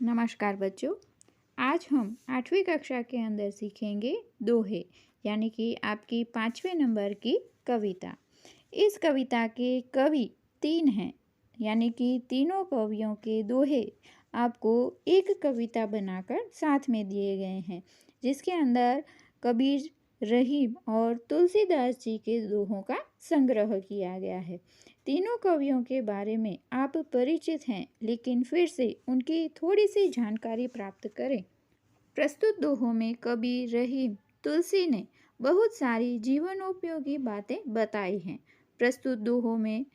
नमस्कार बच्चों। आज हम 8वीं कक्षा के अंदर सीखेंगे दोहे, यानी कि आपकी 5वें नंबर की कविता। इस कविता के कवि 3 हैं, यानी कि तीनों कवियों के दोहे आपको एक कविता बनाकर साथ में दिए गए हैं, जिसके अंदर कबीर, रहीम और तुलसीदास जी के दोहों का संग्रह किया गया है। तीनों कवियों के बारे में आप परिचित हैं, लेकिन फिर से उनकी थोड़ी सी जानकारी प्राप्त करें। प्रस्तुत दोहों में कबीर, रहीम, तुलसी ने बहुत सारी जीवनोपयोगी बातें बताई हैं। प्रस्तुत दोहों में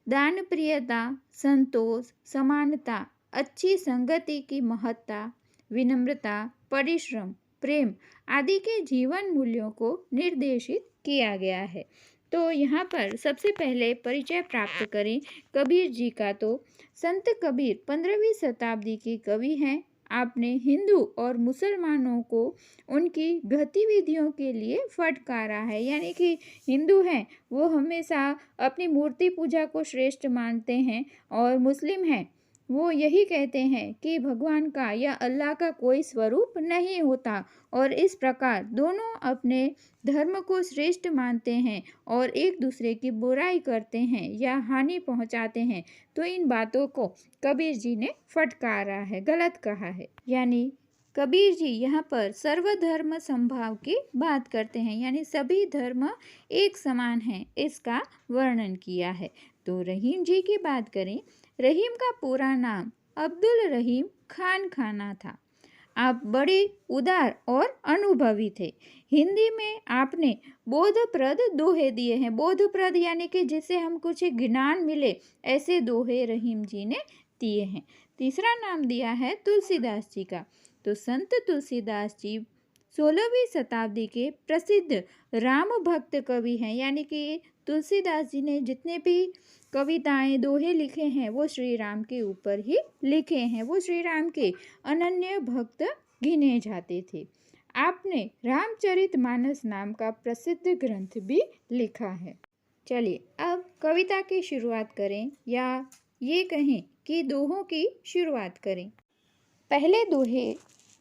दान प्रियता, संतोष, समानता, अच्छी संगति की महत्ता, विनम्रता, परिश्रम, प्रेम आदि के जीवन मूल्यों को निर्देशित किया गया है। तो यहाँ पर सबसे पहले परिचय प्राप्त करें कबीर जी का। तो संत कबीर 15वीं शताब्दी के कवि हैं। आपने हिंदू और मुसलमानों को उनकी गतिविधियों के लिए फटकारा है, यानी कि हिंदू हैं वो हमेशा अपनी मूर्ति पूजा को श्रेष्ठ मानते हैं, और मुस्लिम हैं वो यही कहते हैं कि भगवान का या अल्लाह का कोई स्वरूप नहीं होता, और इस प्रकार दोनों अपने धर्म को श्रेष्ठ मानते हैं और एक दूसरे की बुराई करते हैं या हानि पहुंचाते हैं। तो इन बातों को कबीर जी ने फटकारा है, गलत कहा है। यानी कबीर जी यहाँ पर सर्वधर्म समभाव की बात करते हैं, यानी सभी धर्म एक समान हैं, इसका वर्णन किया है। तो रहीम जी की बात करें। रहीम का पूरा नाम अब्दुल रहीम खान खाना था। आप बड़े उदार और अनुभवी थे। हिंदी में आपने बोधप्रद दोहे दिए हैं। बोधप्रद यानी कि जिससे हम कुछ ज्ञान मिले, ऐसे दोहे रहीम जी ने दिए हैं। तीसरा नाम दिया है तुलसीदास जी का। तो संत तुलसीदास जी 16वीं शताब्दी के प्रसिद्ध राम भक्त कवि हैं, यानी कि तुलसीदास जी ने जितने भी कविताएं, दोहे लिखे हैं वो श्री राम के ऊपर ही लिखे हैं। वो श्री राम के अनन्य भक्त गिने जाते थे। आपने रामचरितमानस नाम का प्रसिद्ध ग्रंथ भी लिखा है। चलिए अब कविता की शुरुआत करें, या ये कहें कि दोहों की शुरुआत करें। पहले दोहे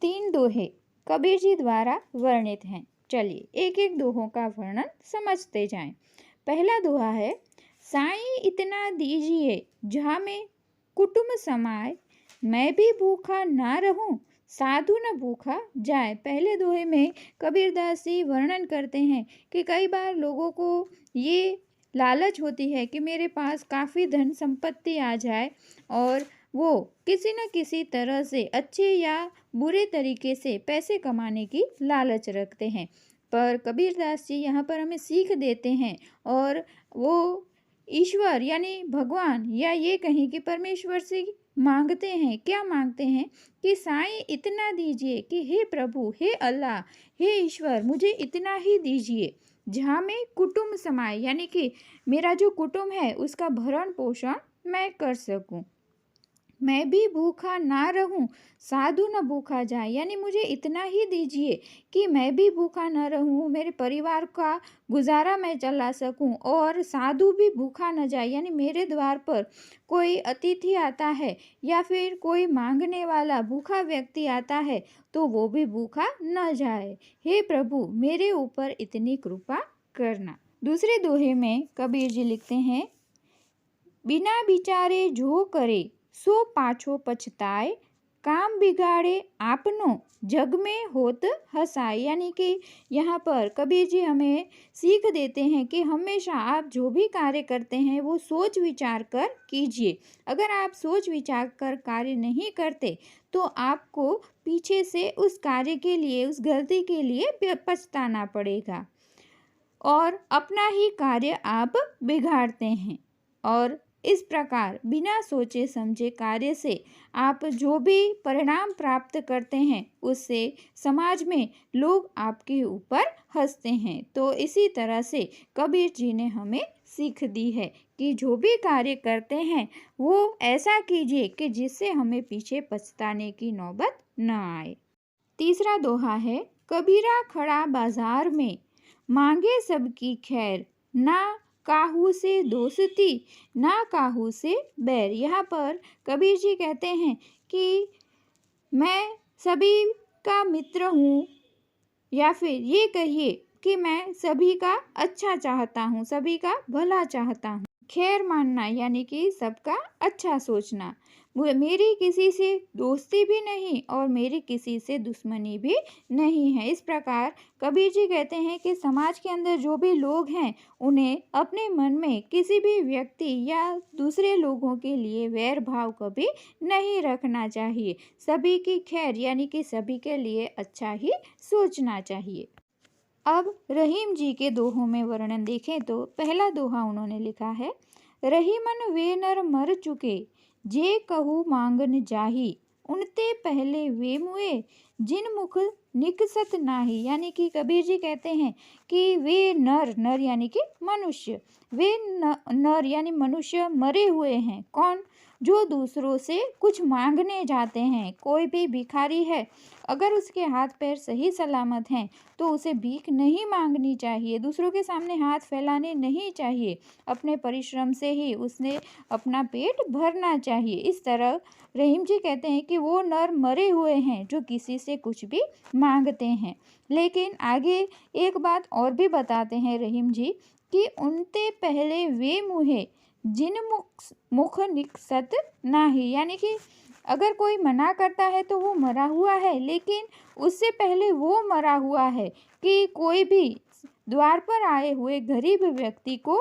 3 दोहे कबीर जी द्वारा वर्णित हैं। चलिए एक एक दोहों का वर्णन समझते जाएं। पहला दोहा है, साईं इतना दीजिए जहाँ में कुटुंब समाए, मैं भी भूखा ना रहूं साधु न भूखा जाए। पहले दोहे में कबीरदास जी वर्णन करते हैं कि कई बार लोगों को ये लालच होती है कि मेरे पास काफ़ी धन संपत्ति आ जाए, और वो किसी न किसी तरह से अच्छे या बुरे तरीके से पैसे कमाने की लालच रखते हैं। पर कबीरदास जी यहाँ पर हमें सीख देते हैं, और वो ईश्वर यानी भगवान, या ये कहें कि परमेश्वर से मांगते हैं। क्या मांगते हैं कि साईं इतना दीजिए, कि हे प्रभु, हे अल्लाह, हे ईश्वर, मुझे इतना ही दीजिए जहाँ में कुटुंब समाए, यानी कि मेरा जो कुटुंब है उसका भरण पोषण मैं कर सकूं। मैं भी भूखा ना रहूं साधु न भूखा जाए, यानी मुझे इतना ही दीजिए कि मैं भी भूखा न रहूं, मेरे परिवार का गुजारा मैं चला सकूं, और साधु भी भूखा न जाए, यानी मेरे द्वार पर कोई अतिथि आता है या फिर कोई मांगने वाला भूखा व्यक्ति आता है तो वो भी भूखा न जाए। हे प्रभु, मेरे ऊपर इतनी कृपा करना। दूसरे दोहे में कबीर जी लिखते हैं, बिना विचारे जो करे सो पाछो पछताए, काम बिगाड़े आपनो जग में होत हसाए। यानी कि यहाँ पर कबीर जी हमें सीख देते हैं कि हमेशा आप जो भी कार्य करते हैं वो सोच विचार कर कीजिए। अगर आप सोच विचार कर कार्य नहीं करते तो आपको पीछे से उस कार्य के लिए, उस गलती के लिए पछताना पड़ेगा, और अपना ही कार्य आप बिगाड़ते हैं। और इस प्रकार बिना सोचे समझे कार्य से आप जो भी परिणाम प्राप्त करते हैं उससे समाज में लोग आपके ऊपर हंसते हैं। तो इसी तरह से कबीर जी ने हमें सीख दी है कि जो भी कार्य करते हैं वो ऐसा कीजिए कि जिससे हमें पीछे पछताने की नौबत न आए। तीसरा दोहा है, कबीरा खड़ा बाजार में मांगे सबकी खैर, ना काहू से दोस्ती ना काहू से बैर। यहाँ पर कबीर जी कहते हैं कि मैं सभी का मित्र हूँ, या फिर ये कहिए कि मैं सभी का अच्छा चाहता हूँ, सभी का भला चाहता हूँ। खैर मानना यानी कि सबका अच्छा सोचना। मेरी किसी से दोस्ती भी नहीं और मेरी किसी से दुश्मनी भी नहीं है। इस प्रकार कबीर जी कहते हैं कि समाज के अंदर जो भी लोग हैं, उन्हें अपने मन में किसी भी व्यक्ति या दूसरे लोगों के लिए वैर भाव कभी नहीं रखना चाहिए। सभी की खैर यानी कि सभी के लिए अच्छा ही सोचना चाहिए। अब रहीम जी के दोहों में वर्णन देखें तो पहला दोहा उन्होंने लिखा है, रहीमन वे नर मर चुके, जे कहू मांगन जाही, उनते पहले वे मुए, जिन मुख निकसत नाही। यानी कि कबीर जी कहते हैं कि वे नर, नर यानी कि मनुष्य, वे नर यानी मनुष्य मरे हुए हैं। कौन? जो दूसरों से कुछ मांगने जाते हैं। कोई भी भिखारी है, अगर उसके हाथ पैर सही सलामत हैं तो उसे भीख नहीं मांगनी चाहिए, दूसरों के सामने हाथ फैलाने नहीं चाहिए। अपने परिश्रम से ही उसने अपना पेट भरना चाहिए। इस तरह रहीम जी कहते हैं कि वो नर मरे हुए हैं जो किसी से कुछ भी मांगते हैं। लेकिन आगे एक बात और भी बताते हैं रहीम जी कि उनते पहले वे मुहे, जिन मुख निकसत नाही। यानी कि अगर कोई मना करता है तो वो मरा हुआ है, लेकिन उससे पहले वो मरा हुआ है कि कोई भी द्वार पर आए हुए गरीब व्यक्ति को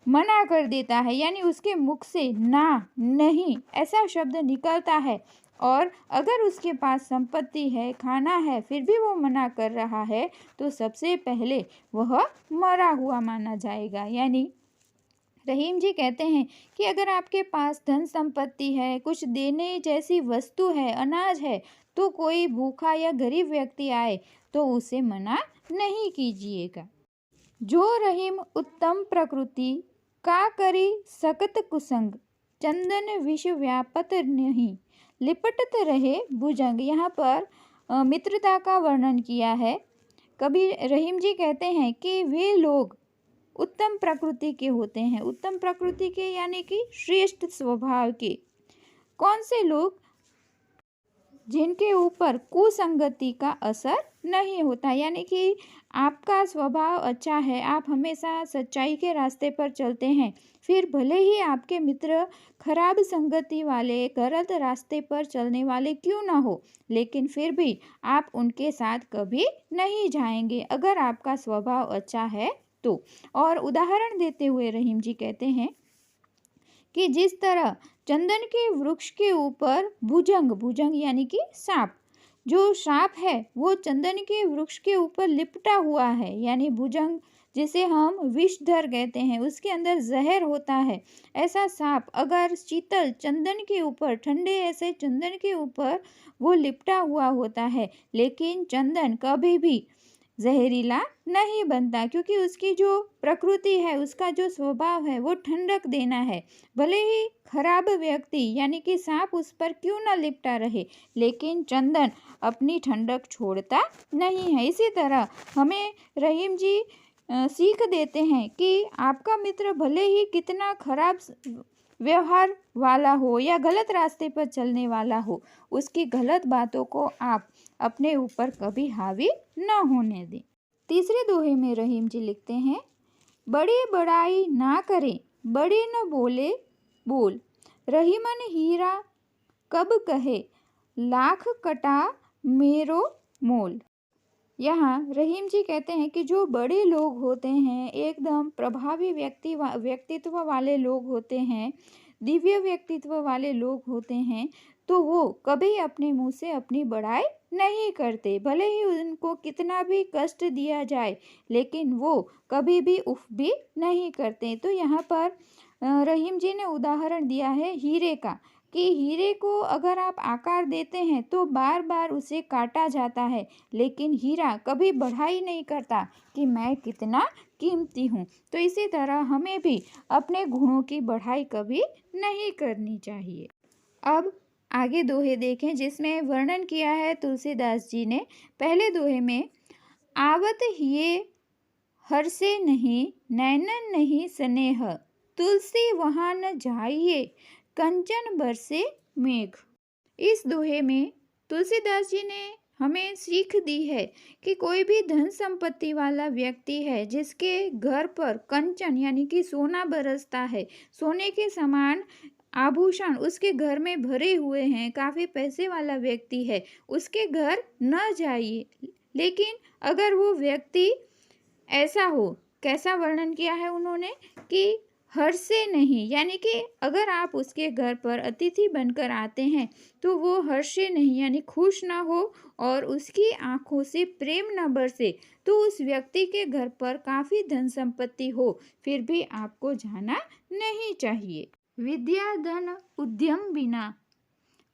मना कर देता है, यानी उसके मुख से ना, नहीं ऐसा शब्द निकलता है। और अगर उसके पास संपत्ति है, खाना है, फिर भी वो मना कर रहा है तो सबसे पहले वह मरा हुआ माना जाएगा। यानी रहीम जी कहते हैं कि अगर आपके पास धन संपत्ति है, कुछ देने जैसी वस्तु है, अनाज है, तो कोई भूखा या गरीब व्यक्ति आए तो उसे मना नहीं कीजिएगा। जो रहीम उत्तम प्रकृति का करी सकत कुसंग, चंदन विष व्यापत नहीं, लिपटत रहे भुजंग। यहाँ पर मित्रता का वर्णन किया है। कभी रहीम जी कहते हैं कि वे लोग उत्तम प्रकृति के होते हैं। उत्तम प्रकृति के यानी कि श्रेष्ठ स्वभाव के। कौन से लोग? जिनके ऊपर कुसंगति का असर नहीं होता। यानी कि आपका स्वभाव अच्छा है, आप हमेशा सच्चाई के रास्ते पर चलते हैं, फिर भले ही आपके मित्र खराब संगति वाले, गलत रास्ते पर चलने वाले क्यों ना हो, लेकिन फिर भी आप उनके साथ कभी नहीं जाएंगे अगर आपका स्वभाव अच्छा है तो। और उदाहरण देते हुए रहीम जी कहते हैं कि जिस तरह चंदन के वृक्ष के ऊपर भुजंग, भुजंग यानी कि सांप, जो सांप है वो चंदन के वृक्ष के ऊपर लिपटा हुआ है, यानी भुजंग जिसे हम विषधर कहते हैं, उसके अंदर जहर होता है। ऐसा सांप अगर शीतल चंदन के ऊपर, ठंडे ऐसे चंदन के ऊपर वो लिपटा हुआ होता है, लेकिन चंदन कभी भी जहरीला नहीं बनता, क्योंकि उसकी जो प्रकृति है, उसका जो स्वभाव है वो ठंडक देना है। भले ही खराब व्यक्ति यानी कि सांप उस पर क्यों ना लिपटा रहे, लेकिन चंदन अपनी ठंडक छोड़ता नहीं है। इसी तरह हमें रहीम जी सीख देते हैं कि आपका मित्र भले ही कितना खराब व्यवहार वाला हो या गलत रास्ते पर चलने वाला हो, उसकी गलत बातों को आप अपने ऊपर कभी हावी न होने दें। तीसरे दोहे में रहीम जी लिखते हैं, बड़ी बड़ाई ना करें, बड़े न बोले बोल, रहीमन हीरा कब कहे, लाख कटा मेरो मोल। यहाँ रहीम जी कहते हैं कि जो बड़े लोग होते हैं, एकदम प्रभावी व्यक्तित्व वाले लोग होते हैं, दिव्य व्यक्तित्व वाले लोग होते हैं, तो वो कभी अपने मुंह से अपनी बड़ाई नहीं करते। भले ही उनको कितना भी कष्ट दिया जाए, लेकिन वो कभी भी उफ भी नहीं करते। तो यहाँ पर रहीम जी ने उदाहरण दिया है हीरे का, कि हीरे को अगर आप आकार देते हैं तो बार बार उसे काटा जाता है, लेकिन हीरा कभी बढ़ाई नहीं करता कि मैं कितना कीमती हूँ। तो इसी तरह हमें भी अपने गुणों की बढ़ाई कभी नहीं करनी चाहिए। अब आगे दोहे देखें जिसमें वर्णन किया है तुलसीदास जी ने। पहले दोहे में, आवत हिये हर्षे नहीं, नैनन नहीं स्नेह, तुलसी वहाँ न जाइए, कंचन बरसे मेघ। इस दोहे में तुलसीदास जी ने हमें सीख दी है कि कोई भी धन संपत्ति वाला व्यक्ति है जिसके घर पर कंचन यानी कि सोना बरसता है, सोने के समान आभूषण उसके घर में भरे हुए हैं, काफ़ी पैसे वाला व्यक्ति है, उसके घर न जाइए। लेकिन अगर वो व्यक्ति ऐसा हो, कैसा वर्णन किया है उन्होंने कि हर्ष से नहीं, यानी कि अगर आप उसके घर पर अतिथि बनकर आते हैं तो वो हर्ष से नहीं यानी खुश ना हो और उसकी आंखों से प्रेम न बरसे, तो उस व्यक्ति के घर पर काफ़ी धन संपत्ति हो फिर भी आपको जाना नहीं चाहिए। विद्या धन उद्यम बिना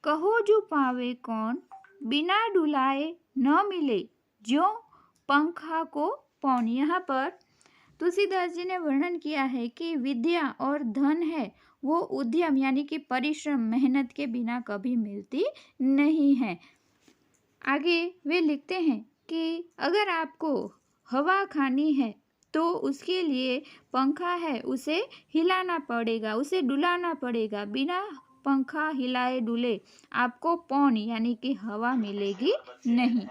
कहो जो पावे कौन, बिना डुलाए न मिले ज्यों पंखा को पौन। यहाँ पर तुलसीदास जी ने वर्णन किया है कि विद्या और धन है वो उद्यम यानी कि परिश्रम मेहनत के बिना कभी मिलती नहीं है। आगे वे लिखते हैं कि अगर आपको हवा खानी है तो उसके लिए पंखा है उसे हिलाना पड़ेगा, उसे डुलाना पड़ेगा, बिना पंखा हिलाए डुले आपको पौन यानी कि हवा मिलेगी नहीं।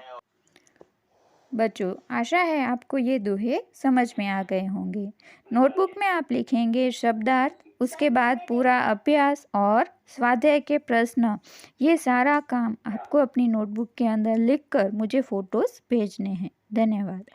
बच्चों, आशा है आपको ये दोहे समझ में आ गए होंगे। नोटबुक में आप लिखेंगे शब्दार्थ, उसके बाद पूरा अभ्यास और स्वाध्याय के प्रश्न। ये सारा काम आपको अपनी नोटबुक के अंदर लिखकर मुझे फ़ोटोज़ भेजने हैं। धन्यवाद।